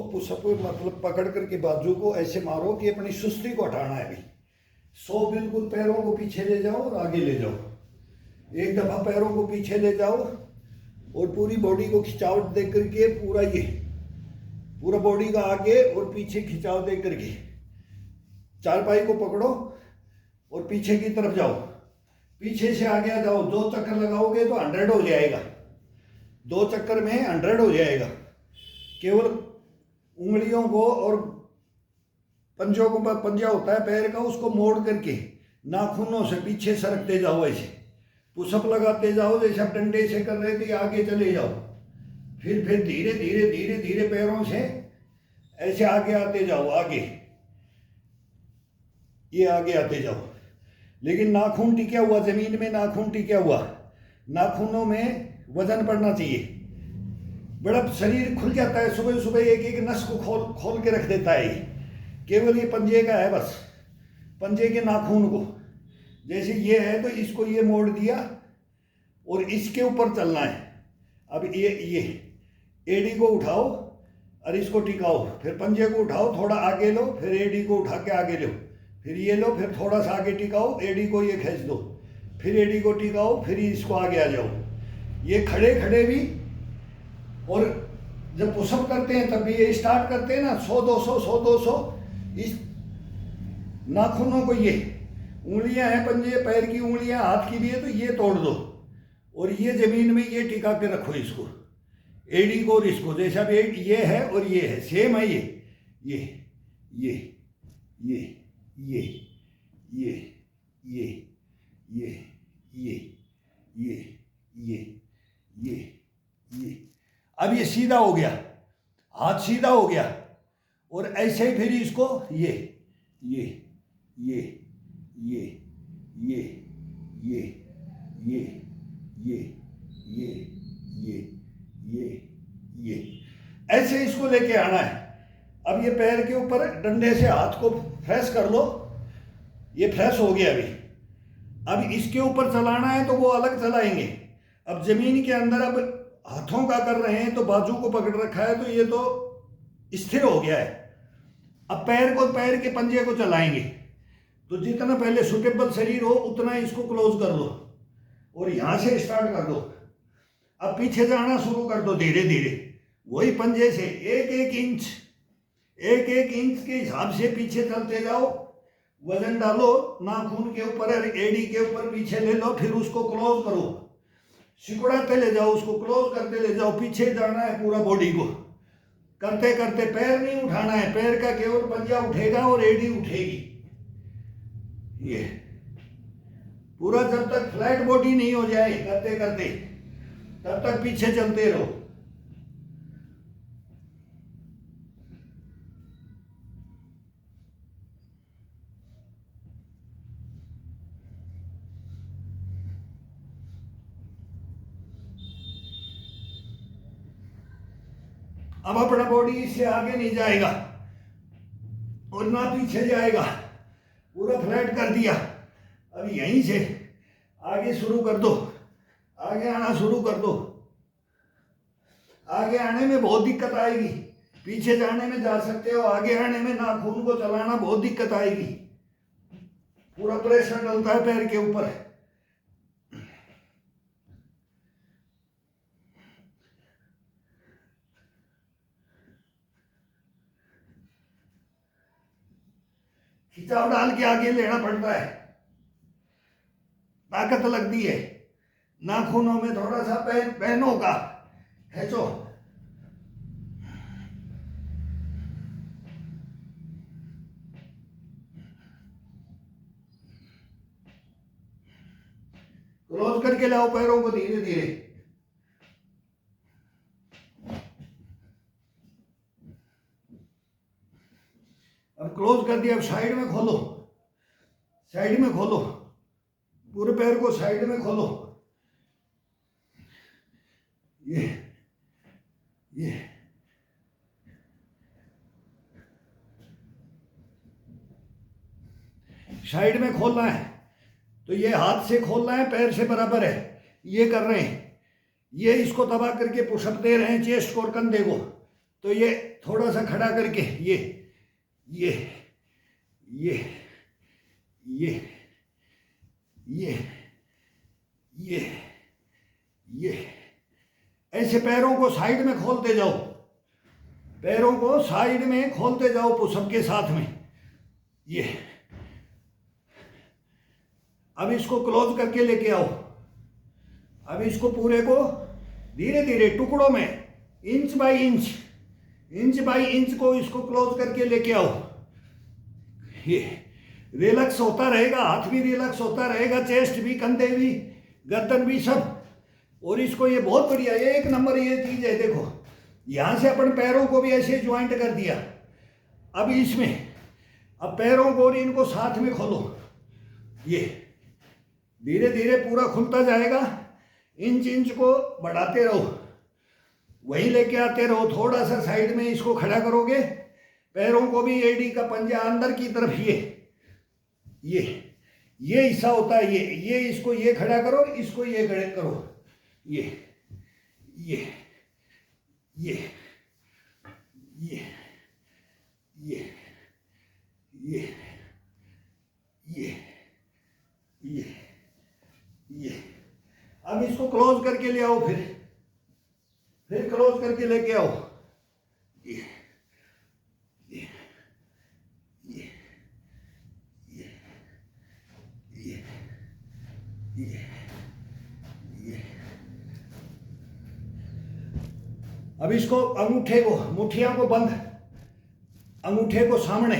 Pushup मतलब पकड़ करके बाजू को ऐसे मारो कि अपनी सुस्ती को हटाना है अभी। 100 बिल्कुल पैरों को पीछे ले जाओ और आगे ले जाओ। एक दफ़ा पैरों को पीछे ले जाओ और पूरी बॉडी को खिंचावट दे करके पूरा बॉडी का आगे और पीछे खिंचाव दे करके चारपाई को पकड़ो और पीछे की तरफ जाओ। पीछे से आगे आ जाओ। 2 चक्कर लगाओगे तो 100 हो जाएगा। 2 चक्कर में 100 हो जाएगा। केवल उंगलियों को और पंजों को, पंजा होता है पैर का, उसको मोड़ करके नाखूनों से पीछे सरकते जाओ। ऐसे पुशअप लगाते जाओ जैसे आप डंडे से कर रहे थे। आगे चले जाओ। फिर धीरे धीरे धीरे धीरे पैरों से ऐसे आगे आते जाओ। आगे ये आगे आते जाओ। लेकिन नाखून टिका हुआ जमीन में, नाखून टिका हुआ। नाखूनों में वजन पड़ना चाहिए। बड़ा शरीर खुल जाता है सुबह सुबह। एक एक नस को खोल के रख देता है। केवल ये पंजे का है बस, पंजे के नाखून को। जैसे ये है तो इसको ये मोड़ दिया और इसके ऊपर चलना है। अब ये एडी को उठाओ और इसको टिकाओ। फिर पंजे को उठाओ, थोड़ा आगे लो, फिर एडी को उठा के आगे लो, फिर ये लो, फिर थोड़ा सा आगे टिकाओ, एडी को ये खींच दो, फिर एडी को टिकाओ, फिर इसको आगे आ जाओ। ये खड़े खड़े भी, और जब पुशअप करते हैं तब भी ये स्टार्ट करते हैं ना 100 200 100 200। इस नाखूनों को, ये उंगलियां हैं पंजे, पैर की उंगलियां, हाथ की भी है, तो ये तोड़ दो और ये जमीन में ये टिका के रखो इसको, एडी को और इसको। जैसे अब ये है और ये है, सेम है। ये ये ये ये ये ये ये ये ये ये ये ये। अब ये सीधा हो गया, हाथ सीधा हो गया। और ऐसे ही फिर इसको ये ये ये ये ये ये ये ये ये ये ये ये ऐसे इसको लेके आना है। अब ये पैर के ऊपर डंडे से हाथ को फ्रेश कर लो। ये फ्रेश हो गया अभी। अब इसके ऊपर चलाना है तो वो अलग चलाएंगे। अब जमीन के अंदर अब हाथों का कर रहे हैं तो बाजू को पकड़ रखा है तो ये तो स्थिर हो गया है। अब पैर के पंजे को चलाएंगे तो जितना पहले सुटेबल शरीर हो उतना इसको क्लोज कर लो और यहां से स्टार्ट कर दो। अब पीछे जाना शुरू कर दो धीरे धीरे, वही पंजे से एक एक इंच के हिसाब से पीछे चलते जाओ। वजन डालो नाखून के ऊपर, एडी के ऊपर पीछे ले लो, फिर उसको क्लोज करो, सिकुड़ाते ले जाओ, उसको क्लोज करते ले जाओ। पीछे जाना है पूरा बॉडी को करते करते। पैर नहीं उठाना है, पैर का केवल पंजा उठेगा और एडी उठेगी। ये पूरा जब तक फ्लैट बॉडी नहीं हो जाए करते करते तब तक पीछे चलते रहो। अब अपना बॉडी इससे आगे नहीं जाएगा और ना पीछे जाएगा, पूरा फ्लैट कर दिया। अब यहीं से आगे शुरू कर दो, आगे आना शुरू कर दो। आगे आने में बहुत दिक्कत आएगी, पीछे जाने में जा सकते हो, आगे आने में नाखून को चलाना बहुत दिक्कत आएगी। पूरा प्रेशर डलता है पैर के ऊपर। खिंचाव डाल के आगे लेना पड़ता है, ताकत लगती है। नाखूनों में थोड़ा सा पैनों का खींचो। क्लोज करके लाओ पैरों को धीरे धीरे। अब क्लोज कर दिया। अब साइड में खोलो, साइड में खोलो, पूरे पैर को साइड में खोलो। ये साइड में खोलना है तो ये हाथ से खोलना है, पैर से बराबर है। ये कर रहे हैं, ये इसको दबा करके पुशअप दे रहे हैं चेस्ट को और कंधे को, तो ये थोड़ा सा खड़ा करके ये ये ये ये ये ये ये ऐसे पैरों को साइड में खोलते जाओ, पैरों को साइड में खोलते जाओ पुशअप के साथ में। ये अब इसको क्लोज करके लेके आओ। अब इसको पूरे को धीरे धीरे टुकड़ों में इंच बाय इंच को इसको क्लोज करके लेके आओ। ये रिलैक्स होता रहेगा, हाथ भी रिलैक्स होता रहेगा, चेस्ट भी, कंधे भी, गर्दन भी, सब। और इसको ये बहुत बढ़िया, एक नंबर ये चीज है। देखो यहां से अपन पैरों को भी ऐसे ज्वाइंट कर दिया। अब इसमें अब पैरों को और इनको साथ में खोलो। ये धीरे धीरे पूरा खुलता जाएगा। इंच को बढ़ाते रहो, वहीं लेके आते रहो। थोड़ा सा साइड में इसको खड़ा करोगे, पैरों को भी एडी का पंजा अंदर की तरफ। ये हिस्सा होता है। ये इसको ये खड़ा करो, इसको ये खड़े करो। ये ये ये ये ये ये ये ये ये अब इसको क्लोज करके ले आओ। फिर क्लोज करके लेके आओ। ये ये ये ये ये ये ये अब इसको अंगूठे को, मुठिया को बंद, अंगूठे को सामने,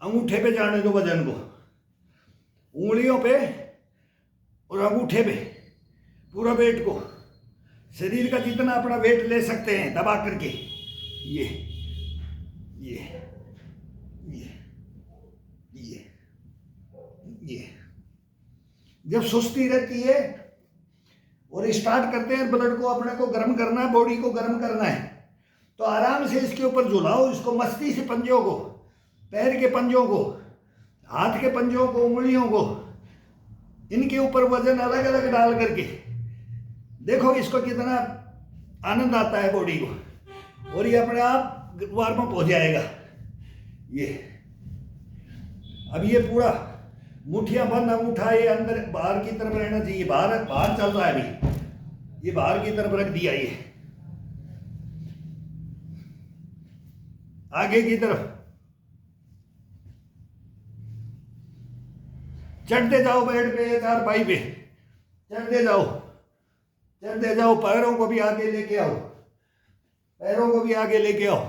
अंगूठे पे जाने दो वजन को, उंगलियों पे और अंगूठे पे पूरा वेट को, शरीर का जितना अपना वेट ले सकते हैं दबा करके। ये ये ये ये ये जब सुस्ती रहती है और स्टार्ट करते हैं ब्लड को अपने को गर्म करना है, बॉडी को गर्म करना है, तो आराम से इसके ऊपर झुलाओ इसको, मस्ती से पंजों को, पैर के पंजों को, हाथ के पंजों को, उंगलियों को, इनके ऊपर वजन अलग अलग डाल करके देखो इसको कितना आनंद आता है बॉडी को, और ये अपने आप वार्म अप हो जाएगा। ये अब ये पूरा मुठिया बंद, अंगूठा ये अंदर बाहर की तरफ रहना चाहिए। बाहर चल रहा है अभी, ये बाहर की तरफ रख दिया। ये आगे की तरफ चढ़ते जाओ, बेड पे या चारपाई पे चढ़ते जाओ। पैरों को भी आगे लेके आओ, पैरों को भी आगे लेके आओ।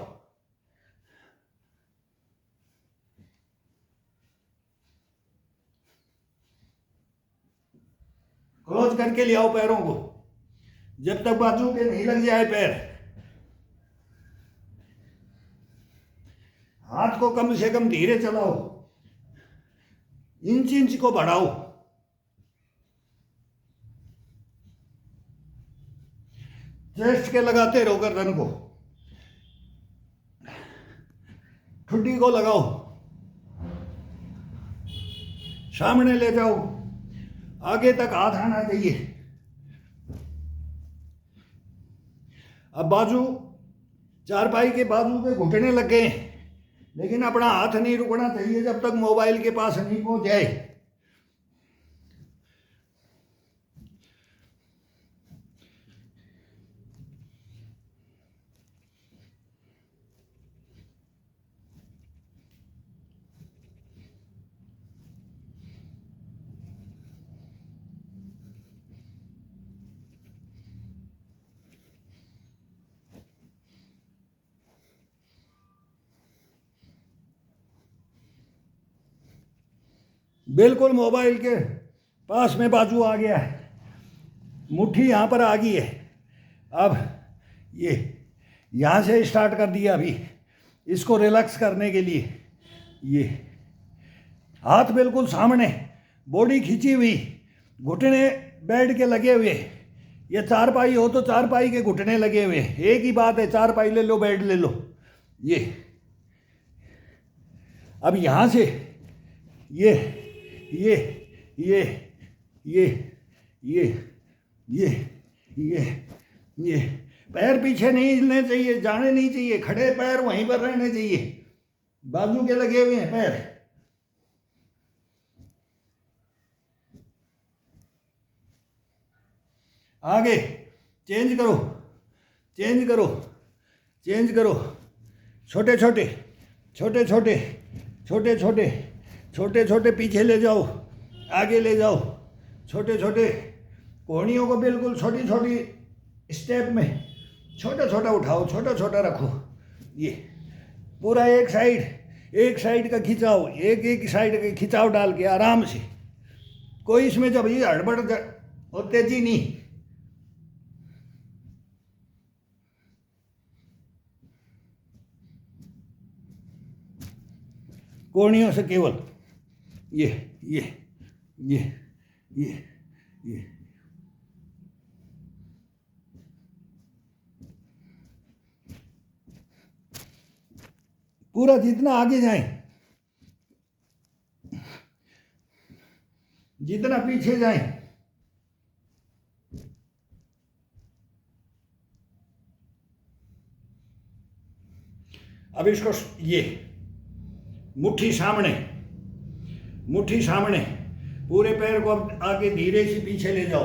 क्लोज करके ले आओ पैरों को, जब तक बाजू पे नहीं लग जाए पैर। हाथ को कम से कम धीरे चलाओ, इंच को बढ़ाओ। चेस्ट के लगाते रहो, गर्दन को, ठुड्डी को लगाओ, सामने ले जाओ, आगे तक हाथ आना चाहिए। अब बाजू, चारपाई के बाजू पे घुटने लग गए, लेकिन अपना हाथ नहीं रुकना चाहिए जब तक मोबाइल के पास नहीं पहुंच जाए। बिल्कुल मोबाइल के पास में बाजू आ गया है, मुट्ठी यहाँ पर आ गई है। अब ये यहाँ से स्टार्ट कर दिया अभी इसको रिलैक्स करने के लिए। ये हाथ बिल्कुल सामने, बॉडी खींची हुई, घुटने बेड के लगे हुए। ये चारपाई हो तो चारपाई के घुटने लगे हुए, एक ही बात है, चारपाई ले लो, बेड ले लो। ये अब यहाँ से ये ये ये ये ये ये ये ये पैर पीछे नहीं हिलने चाहिए, जाने नहीं चाहिए, खड़े पैर वहीं पर रहने चाहिए, बाजू के लगे हुए हैं पैर। आगे चेंज करो, चेंज करो, चेंज करो। छोटे छोटे छोटे छोटे छोटे छोटे छोटे छोटे पीछे ले जाओ, आगे ले जाओ, छोटे छोटे कोहनियों को बिल्कुल छोटी छोटी स्टेप में छोटा छोटा उठाओ, छोटा छोटा रखो। ये पूरा एक साइड का खिंचाव, एक साइड का खिंचाव डाल के आराम से, कोई इसमें जब ये हड़बड़ और तेजी नहीं। कोहनियों से केवल ये ये ये ये ये पूरा जितना आगे जाए, जितना पीछे जाए, अब इसको ये मुट्ठी सामने, मुट्ठी सामने, पूरे पैर को अब आगे धीरे से पीछे ले जाओ।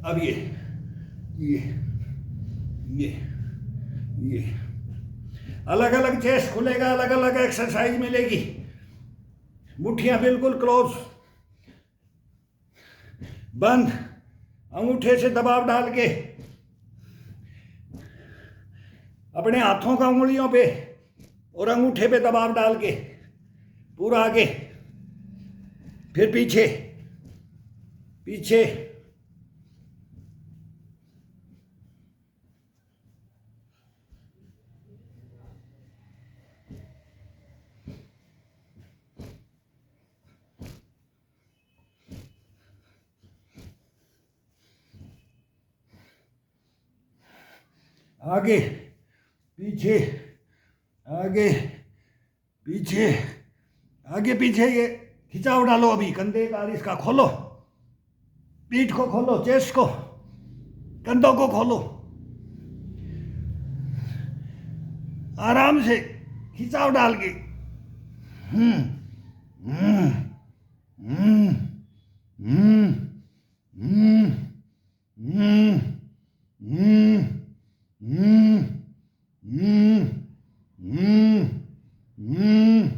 अब ये अलग अलग चेस्ट खुलेगा, अलग अलग एक्सरसाइज मिलेगी। मुट्ठियां बिल्कुल क्लोज, बंद, अंगूठे से दबाव डाल के अपने हाथों का उंगलियों पे और अंगूठे पे दबाव डाल के पूरा आगे, फिर पीछे पीछे, आगे पीछे, आगे पीछे, आगे पीछे। ये खिंचाव डालो, अभी कंधे का इसका खोलो, पीठ को खोलो, चेस्ट को, कंधों को खोलो, आराम से खिंचाव डाल के। हम्म हम्म हम्म हम्म हम्म हम्म हम्म हम्म हम्म हम्म हम्म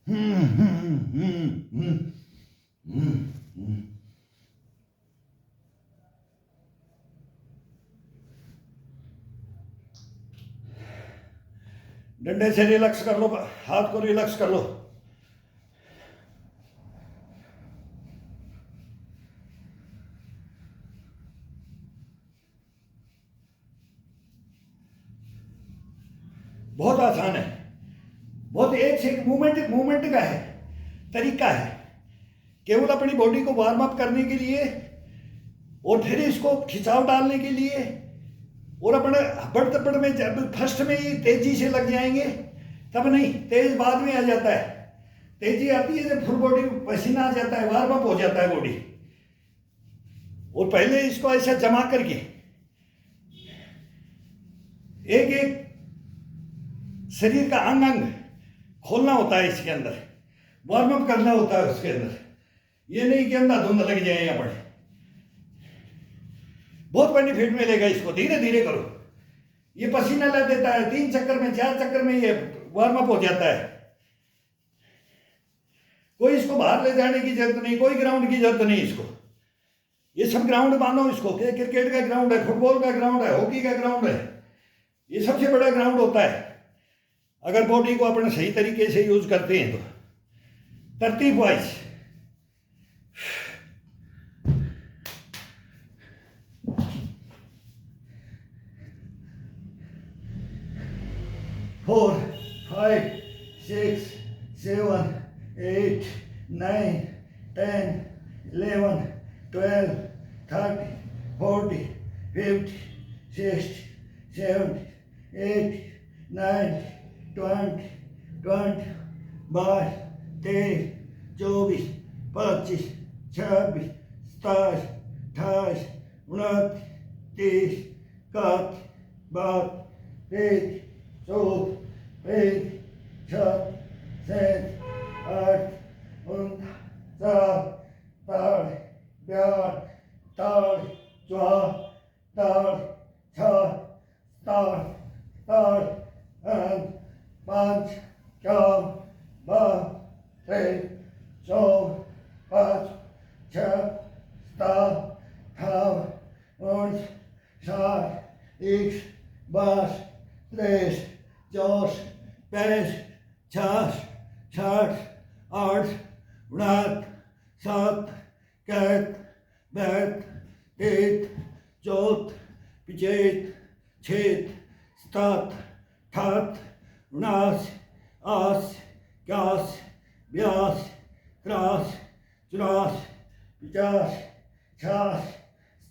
हम्म हम्म हम्म हम्म हम्म डंडे से रिलैक्स कर लो, हाथ को रिलैक्स कर लो। बहुत आसान है, बहुत एक से एक मूवमेंट का है, तरीका है, केवल अपनी बॉडी को वार्म अप करने के लिए और फिर इसको खिंचाव डालने के लिए। और अपने बढ़ में जब फर्स्ट में ही तेजी से लग जाएंगे तब नहीं, तेज बाद में आ जाता है। तेजी आती है जब फुल बॉडी पसीना आ जाता है, वार्म अप हो जाता है बॉडी। और पहले इसको ऐसा जमा करके एक एक शरीर का अंग अंग खोलना होता है, इसके अंदर वार्म अप करना होता है उसके अंदर। ये नहीं कि अंधाधुंध लग जाए यहाँ पर। बहुत बेनिफिट मिलेगा इसको, धीरे धीरे करो। ये पसीना ला देता है, 3 चक्कर में 4 चक्कर में ये वार्म अप हो जाता है। कोई इसको बाहर ले जाने की जरूरत नहीं, कोई ग्राउंड की जरूरत नहीं इसको। ये सब ग्राउंड मानो इसको, क्रिकेट का ग्राउंड है, फुटबॉल का ग्राउंड है, हॉकी का ग्राउंड है। ये सबसे बड़ा ग्राउंड होता है अगर बॉडी को अपने सही तरीके से यूज करते हैं तो। तरतीब वाइज फोर, 5, 6, 7, 8, 9, 10, 11, 12, 13, 14, 15, 16, 17, 8, 9, 20, 21, 23, 24, 25, 26, 27, 28, 29, 30, 31, 32, 33, 34, 35, 36, 37, 38, 39, 40, 41, 42, 43, 44, 45,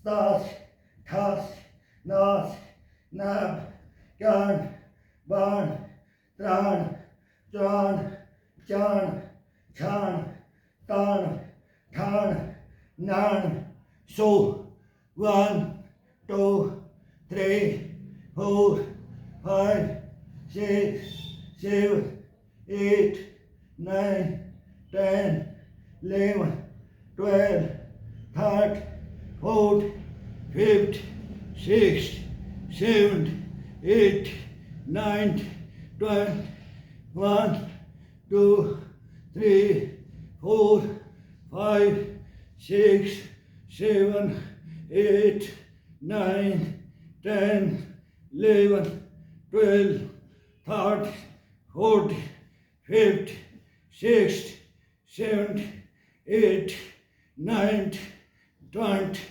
46, 7, 8, 9, 10, 11, 12, 13, 14, 15, 16, 17, 18, 19, 20, 21, 22, 23, 24, 25, 26, 27, 28, 29, 30, 34, 35, 36, 37, 38, 39, 40, 41, 42, 43, 44, 45, 46, 47, 48, 49, 50, 51, 52, 53, 54, 55, 56, 57, 58, 100, 1, 2, 3, 4, 5, 6, 7, 8, 9, 10, 11, 12, 13, 14, 15, 16, 17, 18, 19, 20, 1, 2, 3, 4, 5,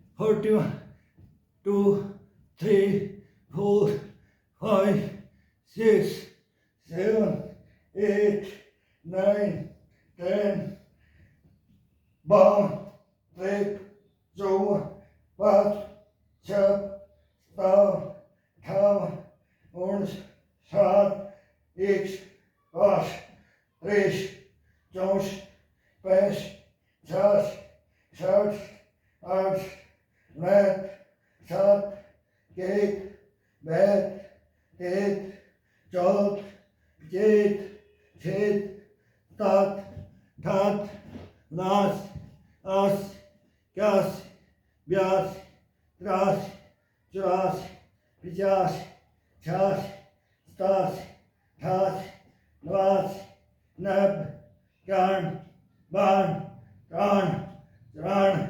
6, 7, 8, 9, 10, 11, 12, 13, 14, 15, 16, 17, 18, 19, 20, 41, 2, 3, 4, 5, 6, 7, 8, 9, 10, 12, 13, 14, 15, 16, 17, 18, 19, 20, 21, 22, 23, 24, 25, 26, 27, 28, 29, 30, 32, 33, 34, 35, 36, 37, 38, 39, 40, 41, 42, 43, 44, 45, 46, 47, 48, 49, 90, 91, 92, 93, 94, 95,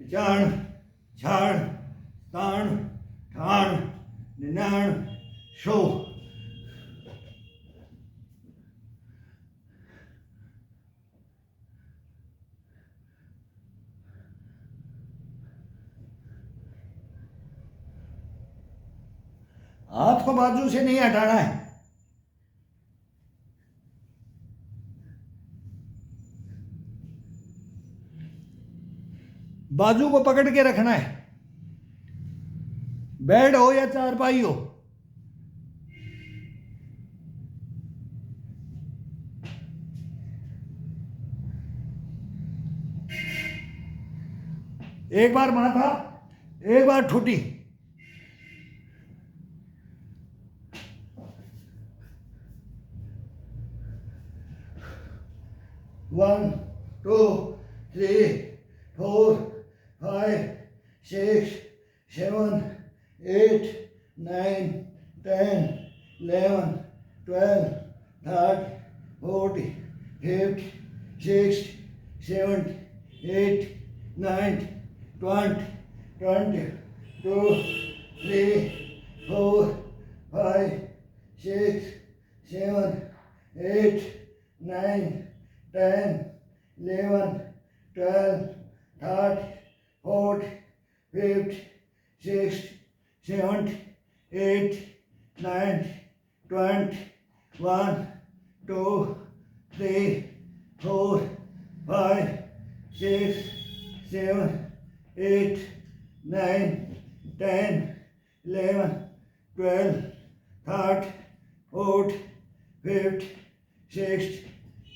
96, 97, 98, 99, 100. हाथ को बाजू से नहीं हटाना है। बाजू को पकड़ के रखना है, बेड हो या चारपाई हो। एक बार माथा, एक बार ठुटी। 1, 2, 3, 4, 5, 6, 7, 8, 9, 10, 11, 12, 13, 14, 15, 16, 17, 18, 19, 20, 22, 3, 4, 5, 6, 7, 8, 9, 10, 11, 12, 13, 14, 15, 16, 17, 18, 19, 20, 1, 2, 3, 4, 5, 6, 7, 8, 9, 10, 11, 12, 6,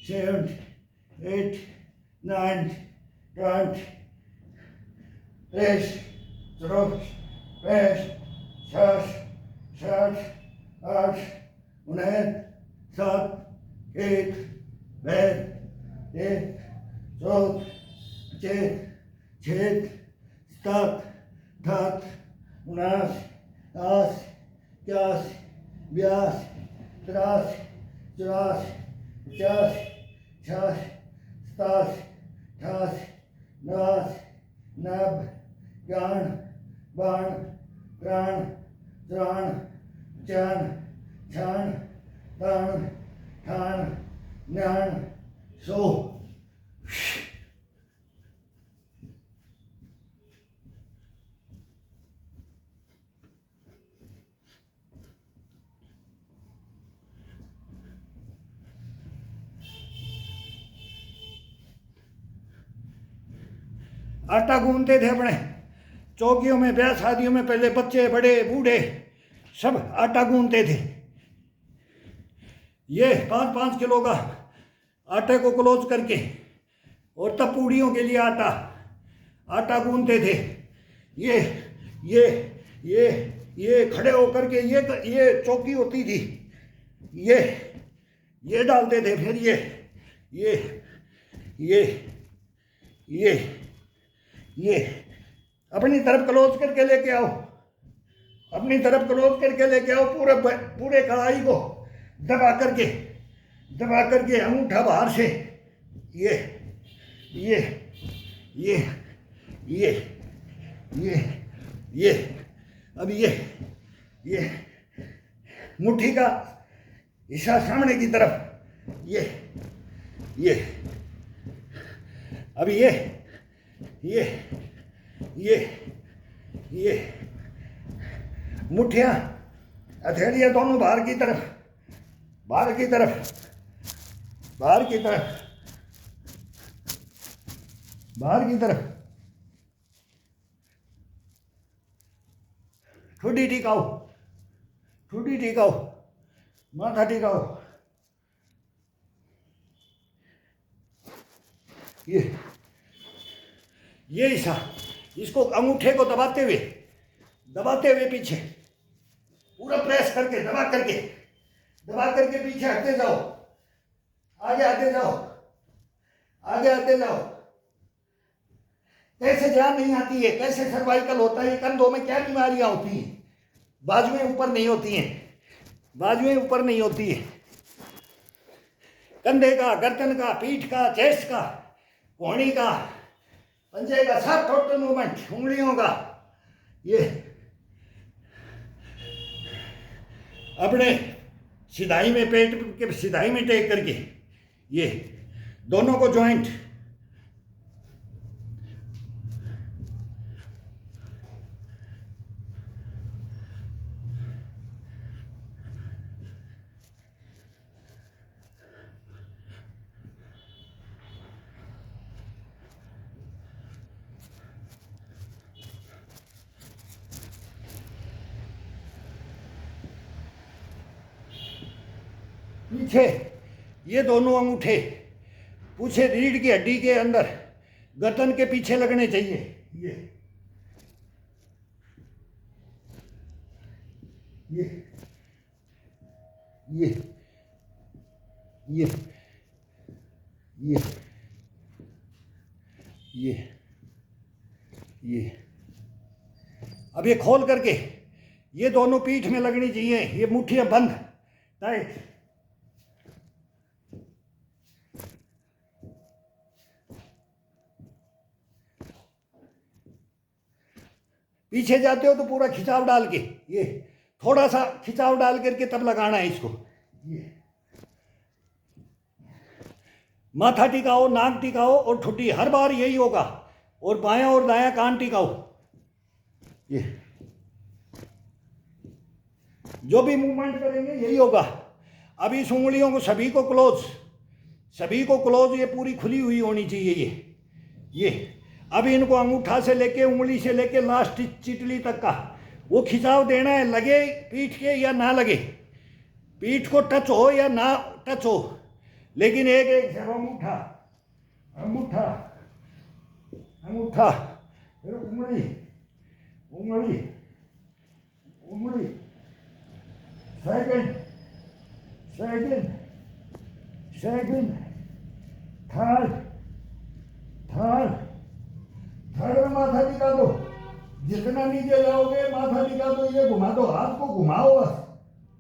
7, 8, 9, 10, 13, 14, 15, 16, 17, 18, 19, 7, 1, 2, 3, 4, 5, 6, 7, 8, 9, 10, 11, 12, 13, 14, 15, 16, 17, 18, 19, 90, 91, 92, 93, 94, 95, 96, 97, 98, 99, 100. आटा गूंथते थे अपने चौकियों में, ब्याह शादियों में। पहले बच्चे, बड़े, बूढ़े सब आटा गूंथते थे। ये 5-5 किलो का आटे को क्लोज करके, और तब पूड़ियों के लिए आटा गूंथते थे। ये खड़े होकर के ये चौकी होती थी, ये डालते थे। फिर ये अपनी तरफ क्लोज करके लेके आओ, अपनी तरफ क्लोज करके लेके आओ। पूरे कढ़ाई को दबा करके अंगूठा बाहर से ये अब ये मुट्ठी का हिस्सा सामने की तरफ, अब ये मुट्ठियाँ, हथेलियाँ दोनों बाहर की तरफ। ठुड्डी टिकाओ, माथा टिकाओ। ये हिस्सा, इसको अंगूठे को दबाते हुए पीछे पूरा प्रेस करके, दबा करके पीछे हटते जाओ, आगे आते जाओ। कैसे जान नहीं आती है, कैसे सर्वाइकल होता है, कंधों में क्या बीमारियां होती हैं, बाजुएं ऊपर नहीं होती हैं, कंधे का, गर्दन का, पीठ का, चेस्ट का, कोहनी का, पंजे का, सब टोटल मूवमेंट, उंगलियों का। ये अपने सिधाई में, पेट के सिधाई में टेक करके ये दोनों को ज्वाइंट, पीछे ये दोनों अंगूठे पूछे रीढ़ की हड्डी के अंदर गर्दन के पीछे लगने चाहिए। ये अब ये खोल करके ये दोनों पीठ में लगनी चाहिए। ये मुट्ठियां बंद, टाइट। पीछे जाते हो तो पूरा खिंचाव डाल के, ये थोड़ा सा खिंचाव डाल करके तब लगाना है इसको। ये माथा टिकाओ, नाक टिकाओ और ठुड्डी, हर बार यही होगा। और बायां और दायां कान टिकाओ। ये जो भी मूवमेंट करेंगे यही होगा। अब इस उंगलियों को सभी को क्लोज, ये पूरी खुली हुई होनी चाहिए। ये अब इनको अंगूठा से लेके, उंगली से लेके लास्ट चिटली तक का वो खिंचाव देना है। लगे पीठ के या ना लगे, पीठ को टच हो या ना टच हो, लेकिन एक एक से अंगूठा अंगूठा अंगूठा, फिर उंगली उंगली उंगली, second second second, third third third में माथा टिका दो, जितना नीचे जाओगे माथा टिका दो, ये घुमा दो, हाथ को घुमाओ बस,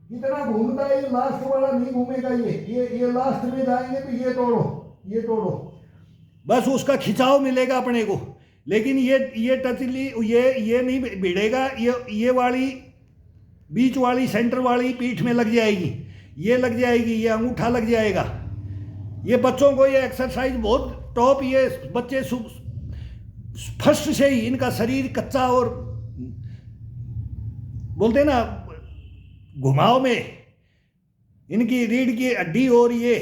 कितना घूमता है ये, लास्ट वाला नहीं घूमेगा, ये लास्ट में जाएंगे तो ये तोड़ो बस, उसका खिंचाव मिलेगा अपने को। लेकिन ये टचली ये नहीं भिड़ेगा, ये वाली बीच वाली सेंटर वाली पीठ में लग जाएगी, ये लग जाएगी, ये अंगूठा लग जाएगा। ये बच्चों को ये एक्सरसाइज बहुत टॉप, ये बच्चे फर्स्ट से ही इनका शरीर कच्चा और बोलते ना घुमाव में इनकी रीढ़ की हड्डी, और ये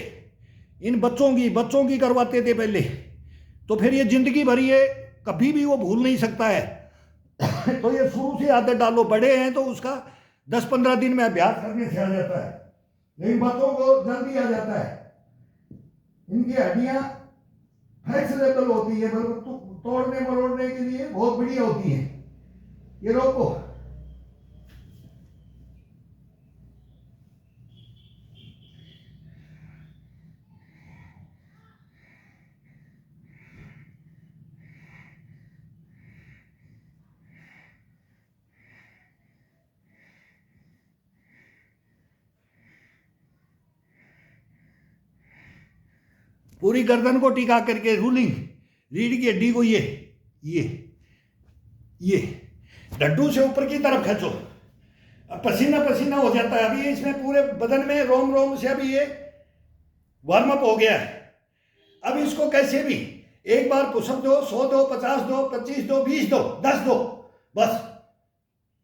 इन बच्चों की करवाते थे पहले, तो फिर ये जिंदगी भर ये कभी भी वो भूल नहीं सकता है। तो ये शुरू से आदत डालो, बड़े हैं तो उसका 10-15 दिन में अभ्यास करने से आ जाता है, लेकिन बच्चों को जल्दी आ जाता है। इनकी हड्डियां फ्लेक्सिबल होती है, तोड़ने मरोड़ने के लिए बहुत बढ़िया होती है। ये रोको, पूरी गर्दन को टिका करके रूलिंग, रीढ़ की हड्डी को ये डड्डू से ऊपर की तरफ खींचो। अब पसीना पसीना हो जाता है, अभी इसमें पूरे बदन में रोम से अभी ये वार्म अप हो गया है। अब इसको कैसे भी एक बार पुशअप दो, 100 दो, 50 दो, 25 दो, 20 दो, 10 दो, बस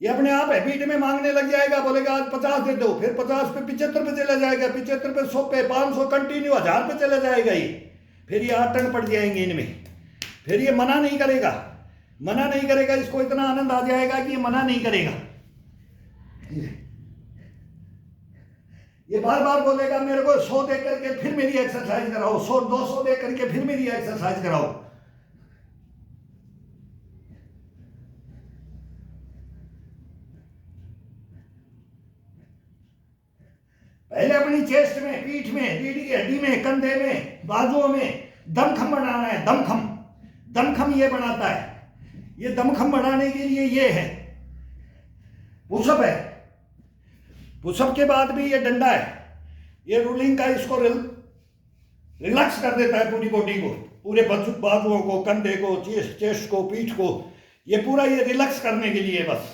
ये अपने आप हैबिट में मांगने लग जाएगा। बोलेगा आज 50 दे दो, फिर 50 पे 75 पे चला जाएगा, 75 पे 100 पे 500 कंटिन्यू 1000 पे चला जाएगा ये। फिर ये आटन पड़ जाएंगे इनमें, फिर ये मना नहीं करेगा, इसको इतना आनंद आ जाएगा कि ये मना नहीं करेगा। ये बार बार बोलेगा मेरे को 100 दे करके फिर मेरी एक्सरसाइज कराओ, 100-200 दे करके फिर मेरी एक्सरसाइज कराओ। पहले अपनी चेस्ट में, पीठ में, रीढ़ की हड्डी में, कंधे में, बाजुओं में दमखम बढ़ाना है। दमखम ये बनाता है। ये दमखम बढ़ाने के लिए ये है पुशअप है। पुशअप के बाद भी ये डंडा है, ये रूलिंग का इसको रिलैक्स कर देता है पूरी बॉडी को, पूरे बाजुओं को, कंधे को, चेस्ट को, पीठ को, ये पूरा ये रिलैक्स करने के लिए बस,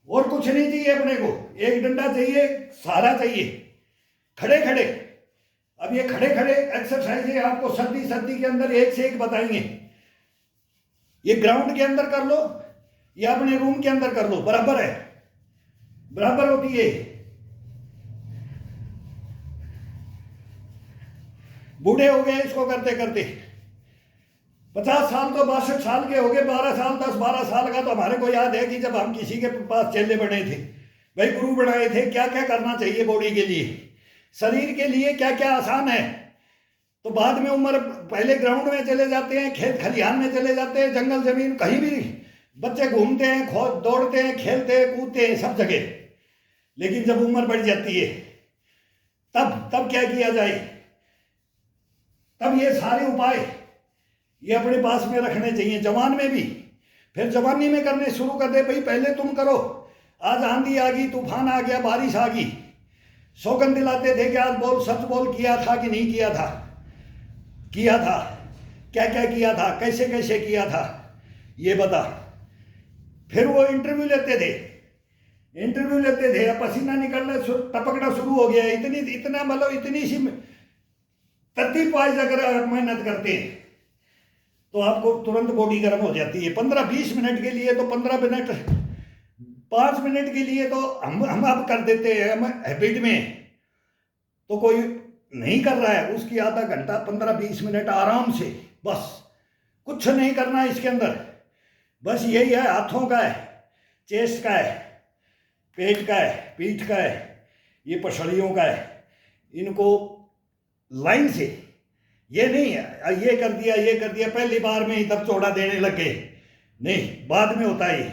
और कुछ नहीं चाहिए अपने को। एक डंडा चाहिए, सहारा चाहिए, खड़े खड़े। अब ये खड़े खड़े एक्सरसाइज है, आपको सर्दी के अंदर एक से एक बताएंगे। ये ग्राउंड के अंदर कर लो या अपने रूम के अंदर कर लो, बराबर है, बराबर होती है। बूढ़े हो गए इसको करते करते, 50 साल तो 62 साल के हो गए, 10-12 साल का तो हमारे को याद है कि जब हम किसी के पास चेले बने थे, भाई गुरु बनाए थे, क्या क्या करना चाहिए बॉडी के लिए, शरीर के लिए क्या क्या आसान है। तो बाद में उम्र, पहले ग्राउंड में चले जाते हैं, खेत खलिहान में चले जाते हैं, जंगल जमीन कहीं भी बच्चे घूमते हैं, दौड़ते हैं, खेलते हैं, कूदते हैं सब जगह। लेकिन जब उम्र बढ़ जाती है तब क्या किया जाए? तब ये सारे उपाय ये अपने पास में रखने चाहिए, जवान में भी। फिर जवानी में करने शुरू कर दे, भाई पहले तुम करो। आज आंधी आ गई, तूफान आ गया, बारिश आ गई, सौगंध दिलाते थे कि आज बोल, सच बोल, किया था कि नहीं किया था, क्या क्या किया था, कैसे कैसे किया था, ये बता। फिर वो इंटरव्यू लेते थे, अब पसीना निकलना टपकना शुरू हो गया। इतना मतलब इतनी सी तरतीब वाइज अगर आप मेहनत करते हैं तो आपको तुरंत बॉडी गर्म हो जाती है। 15-20 मिनट के लिए तो 15 मिनट, 5 मिनट के लिए तो हम अब कर देते हैं, हम हैबिट में। तो कोई नहीं कर रहा है, उसकी आधा घंटा 15-20 मिनट आराम से, बस कुछ नहीं करना इसके अंदर। बस यही है, हाथों का है, चेस्ट का है, पेट का है, पीठ का है, ये पसलियों का है, इनको लाइन से, ये नहीं है ये कर दिया पहली बार में ही तब चौड़ा देने लगे, नहीं, बाद में होता है ये,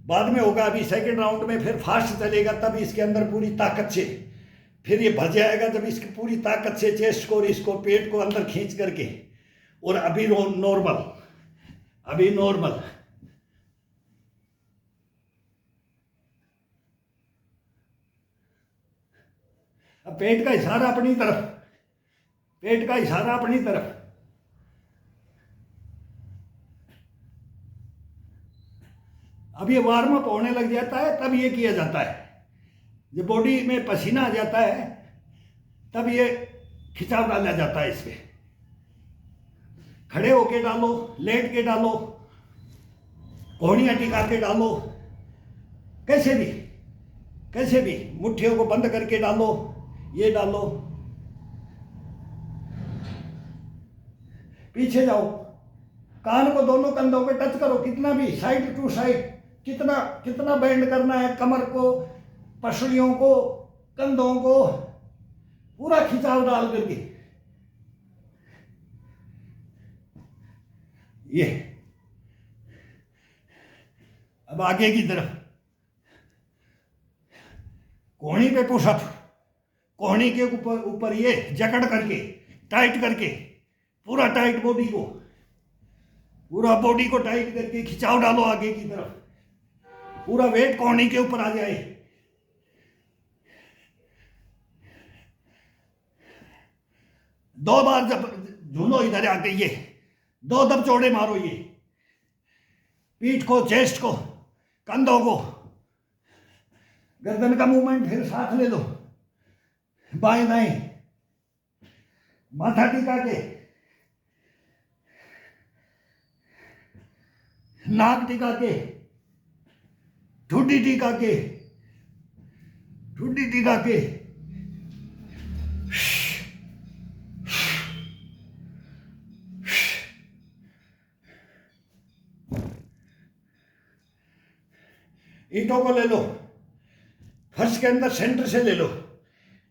बाद में होगा। अभी सेकंड राउंड में फिर फास्ट चलेगा, तब इसके अंदर पूरी ताकत से फिर ये भर जाएगा, जब इसकी पूरी ताकत से चेस्ट को और इसको पेट को अंदर खींच करके। और अभी नॉर्मल, अभी नॉर्मल। अब पेट का इशारा अपनी तरफ, पेट का इशारा अपनी तरफ। अब ये वार्म अप होने लग जाता है, तब ये किया जाता है। जब बॉडी में पसीना आ जाता है तब ये खिंचाव डाला जाता है। इसमें खड़े होके डालो, लेट के डालो, कोहनियां टिका के डालो, कैसे भी, कैसे भी, मुट्ठियों को बंद करके डालो, ये डालो, पीछे जाओ, कान को दोनों कंधों पे टच करो, कितना भी साइड टू साइड, कितना कितना बेंड करना है, कमर को, पसलियों को, कंधों को, पूरा खिंचाव डाल करके। ये अब आगे की तरफ कोहनी पे पुशअप, कोहनी के ऊपर ये जकड़ करके, टाइट करके, पूरा टाइट बॉडी को, पूरा बॉडी को टाइट करके खिंचाव डालो आगे की तरफ, पूरा वेट कोहनी के ऊपर आ जाए। दो बार जब झूलो इधर आके, ये दो दब चौड़े मारो, ये पीठ को, चेस्ट को, कंधों को, गर्दन का मूवमेंट फिर साथ ले लो, बाएं दाएं, माथा टिका के, नाक टिका के, ठुड्डी टिका के, ठुड्डी टिका के, ईंटों को ले लो, फर्श के अंदर सेंटर से ले लो,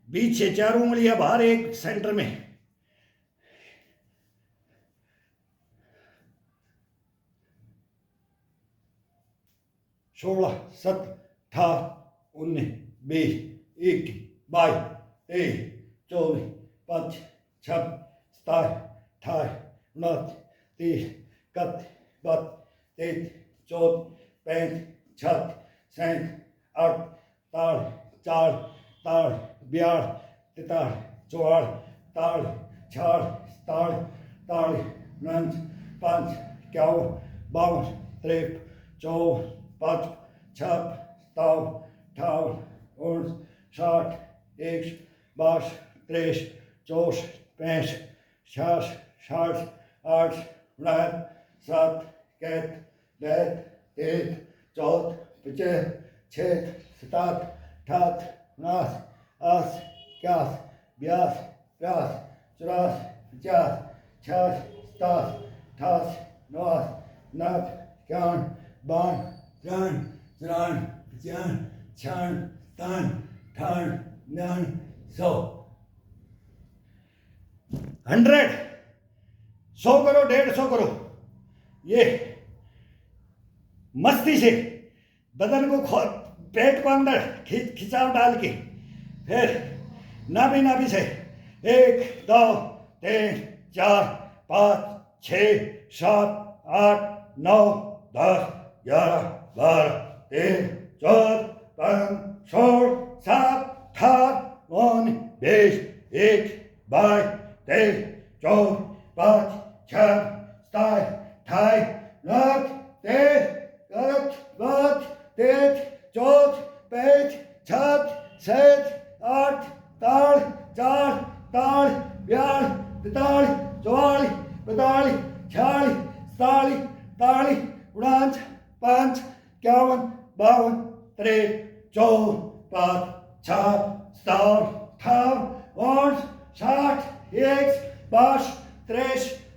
बीच से 4 उंगलियां बाहर, एक सेंटर में। सोलह, 17, 18, 19, 20, 21, 22, 23, 24, 25, 26, 27, 28, 29, 30, 31, 32, 33, 34, 35, 36, 37, 38, 39, 40, 41, 42, 43, 44, 45, 46, 47, 48, 49, 50, 51, 52, 53, 54, 55, 56, 57, 58, 59, 60, 61, 62, 63, 64, 65, 66, 68, 69, 70, 71, 72, 73, 74, 75, 76, 77, 78, 79, 80, 81, 82, 83, 84, 85, 86, 87, 88, 89, 90, 91, 92, 93, 94, 95, 96, 97, 98, 100, 100, 100 करो, 150 करो। ये मस्ती से बदन को, पेट को अंदर खिंचाव डाल के, फिर नाभि नाभि से 1, 2, 3, 4, 5, 6, 7, 8, 9, 10, 11, 12, 13, 14, 15, 16, 17, 18, 19, 20, 21, 22, 23, 24, 25, 26, 27, 28, 29, 30, 31, 32, 33, 34, 35, 36, 37, 38, 39, 40, 41, 42, 43, 44, 45, 46, 47, 48, 49, 50, 51, 52, 53, 54, 55, 56, 57, 58, 60, 61,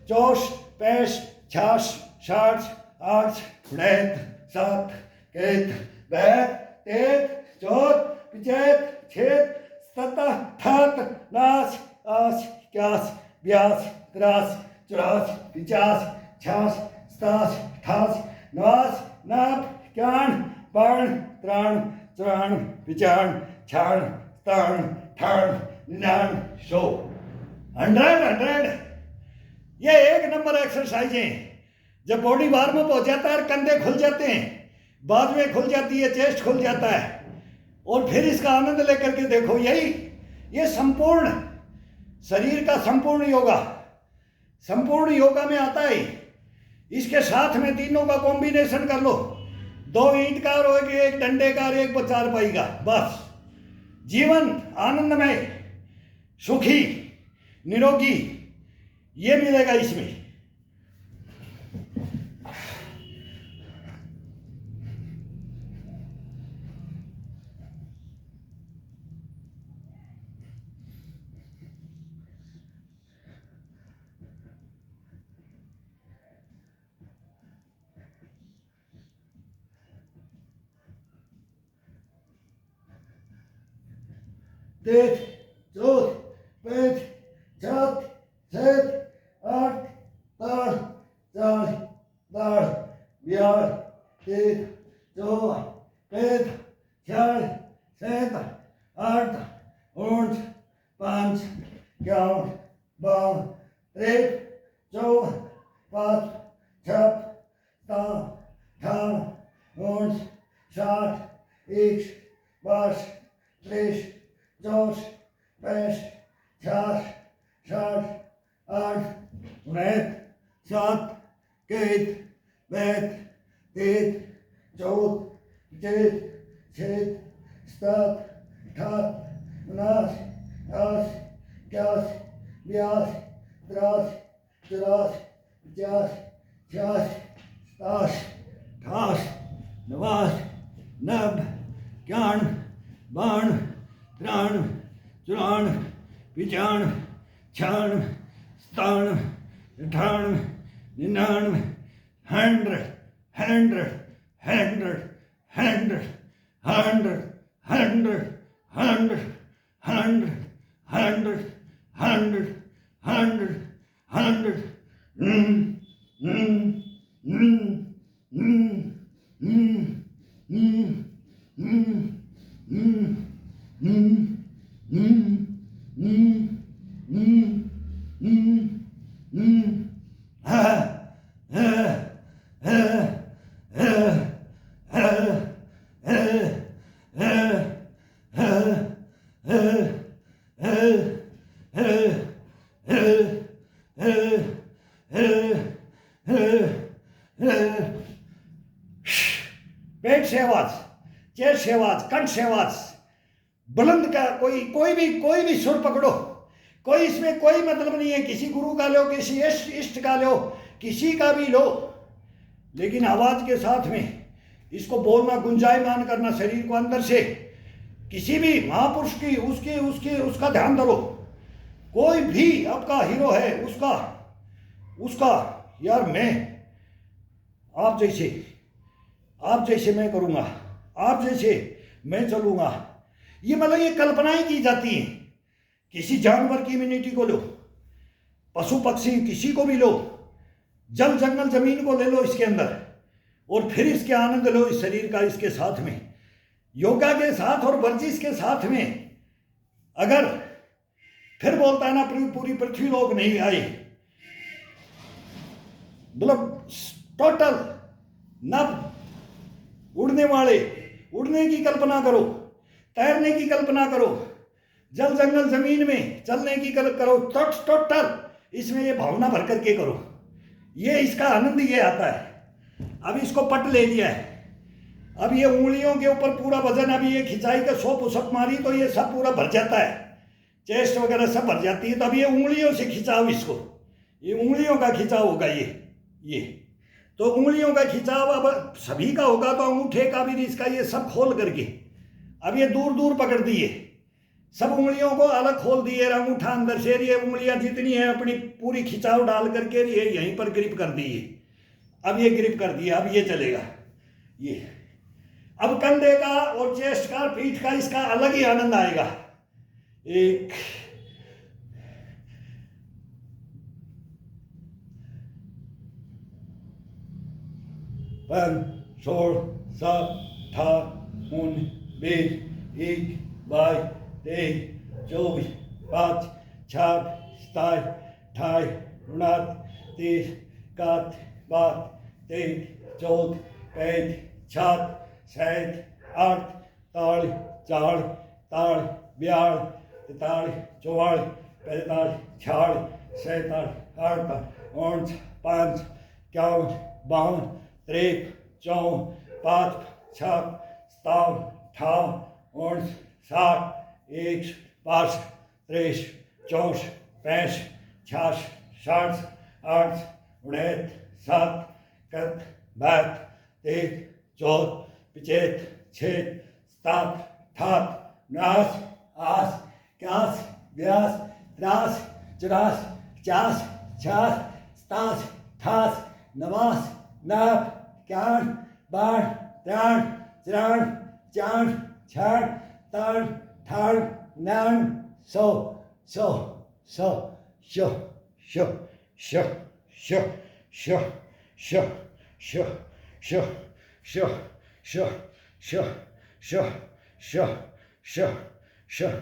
62, 63, 64, 65, 66, 67, 68, 69, 70, 71, 72, 73, 74, 75, 76, 77, 78, 79, 80, 81, 82, 83, 84, 85, 86, 87, 88, 89, 90, 91, 92, 93, 94, 95, 96, 97, 98, 99, 100, सत्तर अठहत्तर उनचास अस्सी इक्यासी बयासी तिरासी चौरासी पचास छियासी सतासी अठासी नवासी नब्बे इक्यानवे बानवे तिरानवे चौरानवे पचानवे छियानवे सतानवे अठानवे 99 100 100 ये एक नंबर एक्सरसाइज है। जब बॉडी वार्म अप हो जाता है, कंधे खुल जाते हैं, बाजुएं खुल जाती है, चेस्ट खुल जाता है, और फिर इसका आनंद लेकर के देखो। ये संपूर्ण शरीर का संपूर्ण योगा में आता है। इसके साथ में तीनों का कॉम्बिनेशन कर लो, 2 ईंट का और एक डंडे का और एक चारपाई का, बस जीवन आनंदमय सुखी निरोगी ये मिलेगा इसमें। तेज चौथ पैंच छत छत आठ ताड़ चार दाड़ बिहार तेज चौवा पैद छाड़ सैत आठ ऊंट 5 इक्यावन 52 53 54 5 छप ता ठान ऊंट 60 1 22 23 24 25 46 60 8 9 7 कैद बैत तेज चौथ तेज छेद 7 8 9 10 11 12 13 14 15 16 17 18 19 90 91 92 93 94 95 96 97 98 99 100 100 100 100 100 100 100 100 100 100 100 100 पेट से आवाज, चेस्ट से आवाज, कंठ से आवाज, बुलंद का कोई भी सुर पकड़ो, कोई इसमें कोई मतलब नहीं है। किसी गुरु का लो, किसी इष्ट का लो, किसी का भी लो, लेकिन आवाज के साथ में इसको बोलना, गुंजायमान करना शरीर को अंदर से। किसी भी महापुरुष की उसका ध्यान धरो। कोई भी आपका हीरो है, उसका यार मैं आप जैसे मैं करूंगा, आप जैसे मैं चलूंगा, ये मतलब ये कल्पनाएं की जाती हैं। किसी जानवर की इम्यूनिटी को लो, पशु पक्षी किसी को भी लो, जल जंगल जमीन को ले लो इसके अंदर, और फिर इसके आनंद लो इस शरीर का। इसके साथ में योगा के साथ और वर्जिश के साथ में अगर फिर बोलता है ना पूरी पृथ्वी लोग नहीं आए, मतलब टोटल नब उड़ने वाले, उड़ने की कल्पना करो, तैरने की कल्पना करो, जल जंगल जमीन में चलने की करो, टोटल इसमें ये भावना भर करके करो। ये इसका आनंद ये आता है। अब इसको पट ले लिया है, अब ये उंगलियों के ऊपर पूरा वजन, अभी ये खिंचाई का 100 पुशअप मारी तो ये सब पूरा भर जाता है, चेस्ट वगैरह सब भर जाती है। तो अब ये उंगलियों से खिंचाव, इसको ये उंगलियों का खिंचाव होगा। ये तो उंगलियों का खिंचाव अब सभी का होगा, तो अंगूठे का भी, इसका ये सब खोल करके अब ये दूर दूर पकड़ दिए, सब उंगलियों को अलग खोल दिए, अंगूठा अंदर से, ये उंगलियां जितनी है अपनी पूरी खिंचाव डाल करके ये यहीं पर ग्रिप कर दी है। अब ये ग्रिप कर दिया, अब ये चलेगा। ये अब कंधे का और चेस्ट का, पीठ का, इसका अलग ही आनंद आएगा। एक, 5, 6, 7, 8, 9, 20, 21, 22, 23, 24, 5, 6, 27, 28, 29, 30, 31, 32, 33, 34, 35, 36, 37, 38, 39, 40, 41, 42, 43, 44, 45, 46, 47, 48, 49, 50, 51, 52, 53, 54, 55, 56, 57, 58, 59, 60, 61, 62, 63, 64, 65, 66, 67, 68, 69, 70, 71, 72, 73, 74, 75, 76, 77, 78, 79, 80, 81, 82, 83, 84, 50, 56, 57, 58, 59, 90, 91, 92, 93, 94, 95,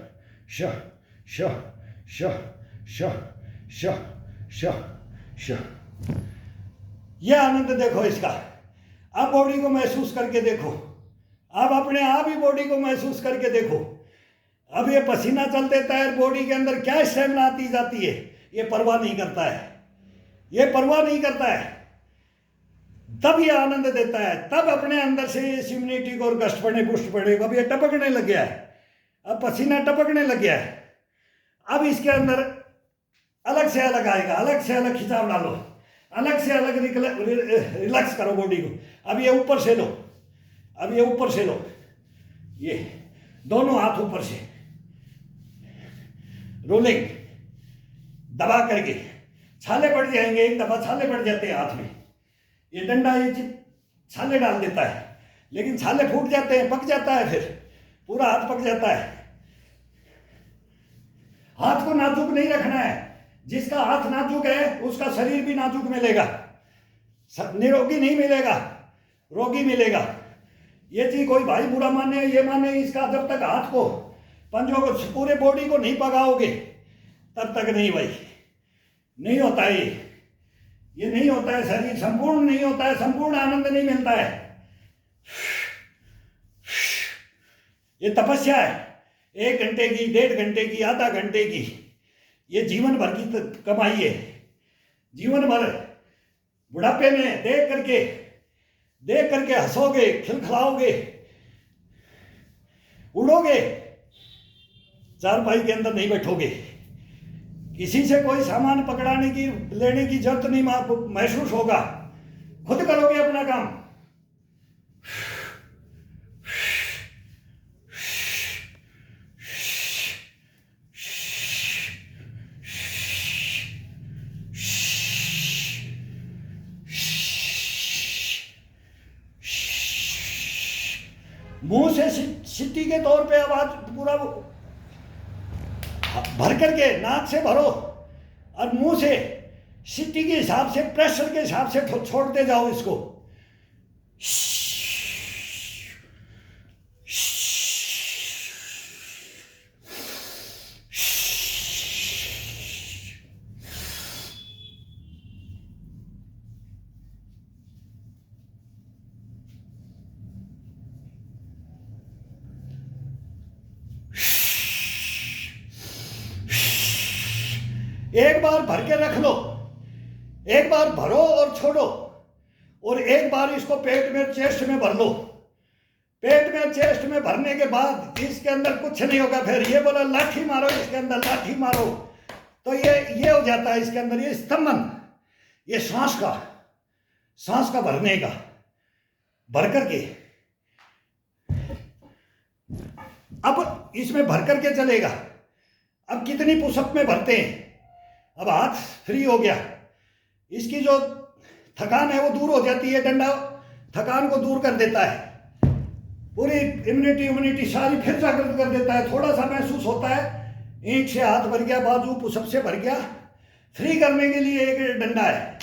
96, 97, 98, 99, 100, ये आनंद देखो इसका। अब बॉडी को महसूस करके देखो, अब अपने आप ही बॉडी को महसूस करके देखो। अब ये पसीना चल देता है बॉडी के अंदर, क्या स्टेमिना आती जाती है, ये परवाह नहीं करता है, ये परवाह नहीं करता है। तब ये आनंद देता है, तब अपने अंदर से इस इम्यूनिटी को और कष्ट पड़े पुष्ट पड़े। अब ये टपकने लग गया है, अब पसीना टपकने लग गया है। अब इसके अंदर अलग से अलग आएगा, अलग से अलग खिंचाव डालो, अलग से अलग रिलैक्स करो बॉडी को। अब ये ऊपर से लो, अब ये ऊपर से लो, ये दोनों हाथ ऊपर से रोलिंग दबा करके। छाले पड़ जाएंगे, एक दफा छाले पड़ जाते हैं हाथ में। ये डंडा ये छाले डाल देता है, लेकिन छाले फूट जाते हैं, पक जाता है, फिर पूरा हाथ पक जाता है। हाथ को नाजुक नहीं रखना है। जिसका हाथ नाजुक है उसका शरीर भी नाजुक मिलेगा, निरोगी नहीं मिलेगा, रोगी मिलेगा। ये चीज कोई भाई बुरा माने ये माने इसका, जब तक हाथ को पंजों को पूरे बॉडी को नहीं पकाओगे तब तक नहीं भाई, नहीं होता है ये नहीं होता है। शरीर संपूर्ण नहीं होता है, संपूर्ण आनंद नहीं मिलता है। ये तपस्या है, 1 घंटे की, 1.5 घंटे की, आधा घंटे की, ये जीवन भर की कमाई है। जीवन भर बुढ़ापे में देख करके हंसोगे, खिलखिलाओगे, उड़ोगे, चारपाई के अंदर नहीं बैठोगे। किसी से कोई सामान पकड़ाने की लेने की जरूरत नहीं महसूस होगा, खुद करोगे अपना काम। मुंह से सीटी के तौर पे आवाज पूरा भर करके नाक से भरो और मुंह से सीटी के हिसाब से, प्रेशर के हिसाब से छोड़ते जाओ इसको। एक बार भर के रख लो, एक बार भरो और छोड़ो, और एक बार इसको पेट में, चेस्ट में भर लो। पेट में, चेस्ट में भरने के बाद इसके अंदर कुछ नहीं होगा। फिर ये बोला लाठी मारो इसके अंदर, लाठी मारो, तो ये हो जाता है इसके अंदर, ये स्तंभन, ये सांस का भरने का, भर करके अब इसमें भर करके चलेगा। अब कितनी पुशअप में भरते हैं। अब हाथ फ्री हो गया, इसकी जो थकान है वो दूर हो जाती है। डंडा थकान को दूर कर देता है, पूरी इम्यूनिटी सारी फिर जागृत कर देता है। थोड़ा सा महसूस होता है ईंट से हाथ भर गया, बाजू पुशअप से भर गया। 3 करने के लिए एक डंडा है।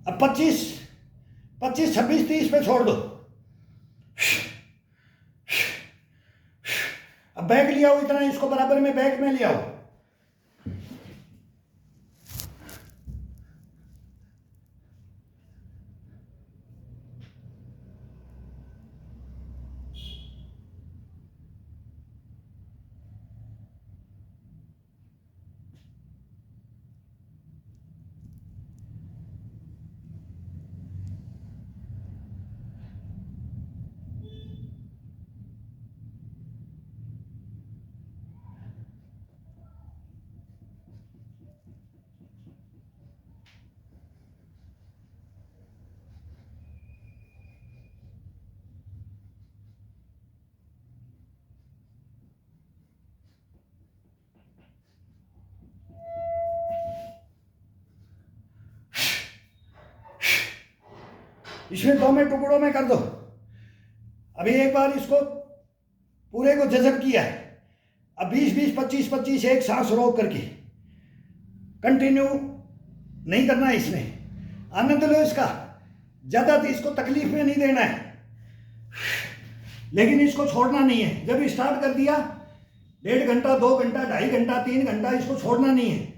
अब 25, 26, 26, 30 पे छोड़ दो। अब बैक ले आओ, इतना इसको बराबर में बैक में ले आओ। इसमें 2 में टुकड़ों में कर दो। अभी एक बार इसको पूरे को जज़ब किया है। अब 20, 20, 25, 25 एक सांस रोक करके कंटिन्यू नहीं करना है। इसमें आनंद लो इसका, ज़्यादा इसको तकलीफ में नहीं देना है, लेकिन इसको छोड़ना नहीं है। जब स्टार्ट कर दिया 1.5 घंटा, 2 घंटा, 2.5 घंटा, 3 घंटा इसको छोड़ना नहीं है।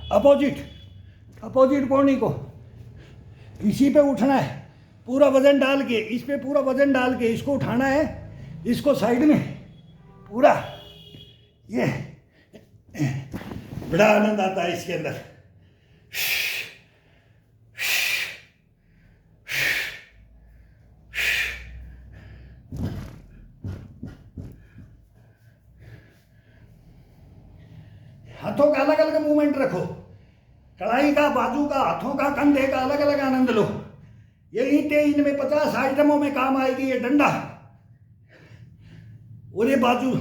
अपोजिट, अपोजिट कोणी को इसी पे उठना है, पूरा वजन डाल के, इस पे पूरा वजन डाल के इसको उठाना है, इसको साइड में पूरा। ये बड़ा आनंद आता है इसके अंदर। हाथों का अलग अलग मूवमेंट रखो, कलाई का, बाजू का, हाथों का, कंधे का, अलग अलग आनंद लो। ये ईंटें, इनमें 50 आइटमों में काम आएगी। ये डंडा और ये बाजू,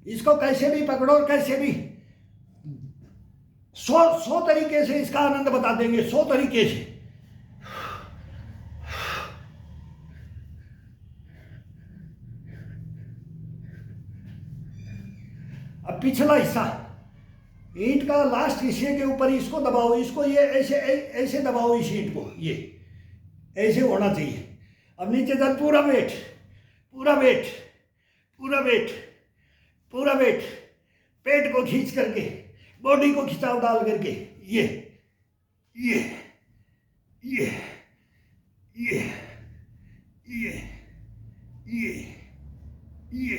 इसको कैसे भी पकड़ो और कैसे भी 100 तरीके से इसका आनंद बता देंगे, 100 तरीके से। अब पिछला हिस्सा, ईंट का लास्ट हिस्से के ऊपर इसको दबाओ, इसको ये ऐसे ऐसे दबाओ, इस ईंट को ये ऐसे होना चाहिए। अब नीचे तक पूरा वेट, पूरा वेट, पूरा वेट, पूरा वेट, पेट को खींच करके, बॉडी को खिंचाव डाल करके, ये ये ये ये ये ये ये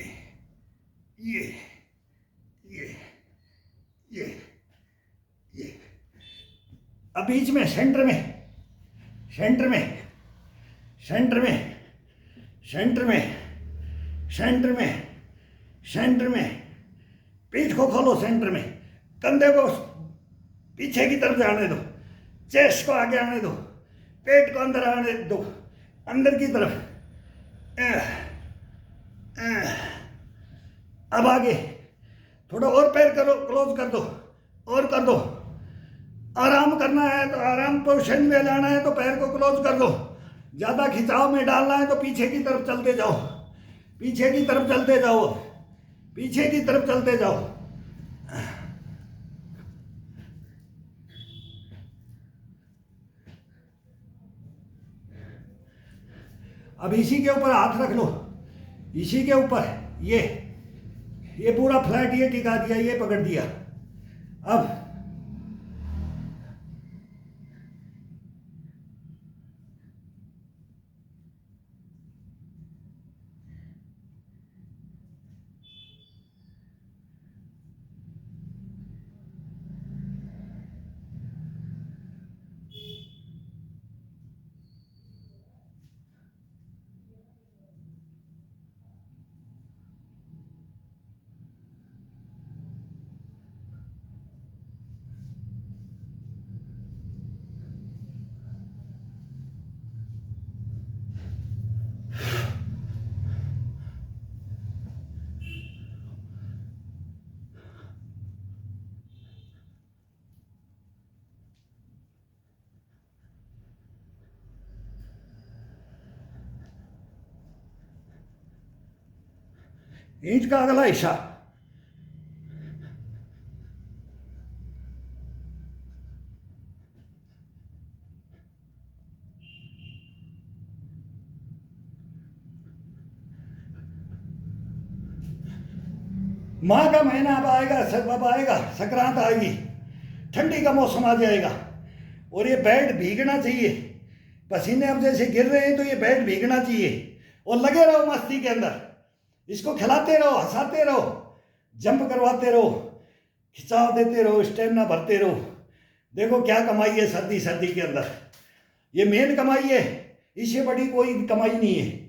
ये ये ये। अब बीच में, सेंटर में, सेंटर में, सेंटर में, सेंटर में, सेंटर में, सेंटर में, पीठ को खोलो, सेंटर में, कंधे को पीछे की तरफ जाने दो, चेस्ट को आगे आने दो, पेट को अंदर आने दो, अंदर की तरफ। अब आगे थोड़ा और पैर करो, क्लोज कर दो, और कर दो। आराम करना है तो आराम पोजीशन में लाना है तो पैर को क्लोज कर दो। ज़्यादा खिंचाव में डालना है तो पीछे की तरफ चलते जाओ, पीछे की तरफ चलते जाओ, पीछे की तरफ चलते जाओ। अब इसी के ऊपर हाथ रख लो, इसी के ऊपर ये पूरा फ्लैट ये टिका दिया, ये पकड़ दिया। अब ईंट का अगला हिस्सा, माह का महीना अब आएगा, अब आएगा, संक्रांत आएगी, ठंडी का मौसम आ जाएगा और ये बेड भीगना चाहिए। पसीने अब जैसे गिर रहे हैं तो ये बेड भीगना चाहिए और लगे रहो मस्ती के अंदर। इसको खिलाते रहो, हंसाते रहो, जंप करवाते रहो, खिंचाव देते रहो, स्टेमिना भरते रहो। देखो क्या कमाई है सर्दी सर्दी के अंदर, ये मेन कमाई है, इससे बड़ी कोई कमाई नहीं है।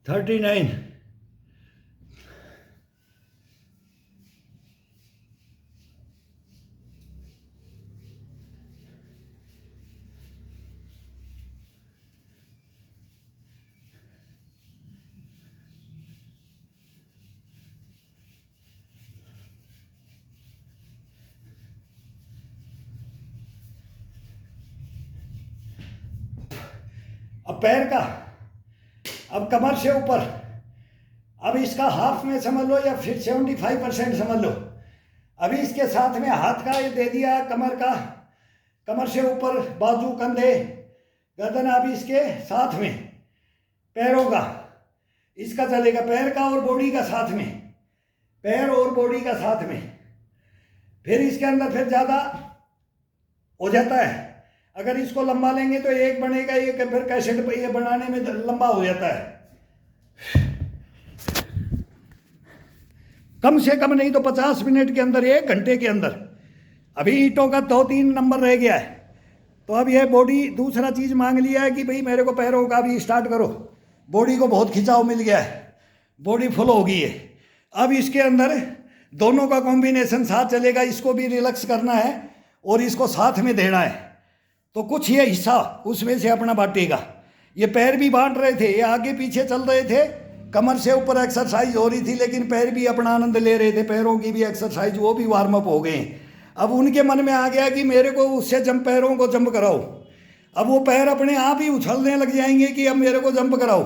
39, अब पैर का, अब कमर से ऊपर, अब इसका हाफ में समझ लो या फिर 75% समझ लो। अभी इसके साथ में हाथ का ये दे दिया, कमर का, कमर से ऊपर बाजू, कंधे, गर्दन, अभी इसके साथ में पैरों का, इसका चलेगा, पैर का और बॉडी का साथ में, पैर और बॉडी का साथ में। फिर इसके अंदर फिर ज़्यादा हो जाता है, अगर इसको लंबा लेंगे तो एक बनेगा, एक फिर कैसेट ये बनाने में लंबा हो जाता है। कम से कम नहीं तो 50 मिनट के अंदर, 1 घंटे के अंदर। अभी ईंटों का 2-3 नंबर रह गया है, तो अब ये बॉडी दूसरा चीज़ मांग लिया है कि भाई मेरे को पैरों का भी स्टार्ट करो। बॉडी को बहुत खिंचाव मिल गया है, बॉडी फुल हो गई है। अब इसके अंदर दोनों का कॉम्बिनेशन साथ चलेगा, इसको भी रिलैक्स करना है और इसको साथ में देना है। तो कुछ ये हिस्सा उसमें से अपना बांटेगा। ये पैर भी बांट रहे थे, ये आगे पीछे चल रहे थे, कमर से ऊपर एक्सरसाइज हो रही थी, लेकिन पैर भी अपना आनंद ले रहे थे, पैरों की भी एक्सरसाइज, वो भी वार्म अप हो गए। अब उनके मन में आ गया कि मेरे को उससे जंप, पैरों को जंप कराओ। अब वो पैर अपने आप ही उछलने लग जाएंगे कि अब मेरे को जंप कराओ।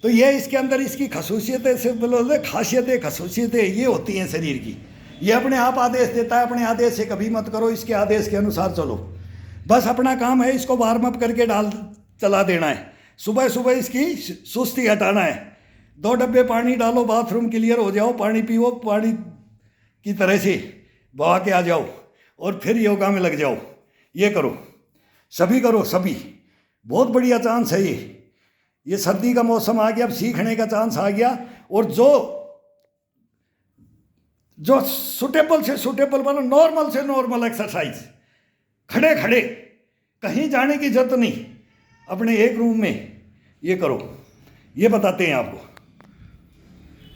तो ये इसके अंदर इसकी खसूसियतें से बोलो, खासियतें, खसूसियतें ये होती हैं शरीर की। ये अपने आप आदेश देता है, अपने आदेश से कभी मत करो, इसके आदेश के अनुसार चलो। बस अपना काम है इसको वार्म अप करके चला देना है। सुबह सुबह इसकी सुस्ती हटाना है। 2 डब्बे पानी डालो, बाथरूम क्लियर हो जाओ, पानी पियो, पानी की तरह से बहा के आ जाओ और फिर योगा में लग जाओ। ये करो, सभी करो, सभी। बहुत बढ़िया चांस है ये सर्दी का मौसम आ गया, अब सीखने का चांस आ गया। और जो सुटेबल से सुटेबल, मतलब नॉर्मल से नॉर्मल एक्सरसाइज, खड़े खड़े, कहीं जाने की जरूरत नहीं, अपने एक रूम में ये करो। ये बताते हैं आपको।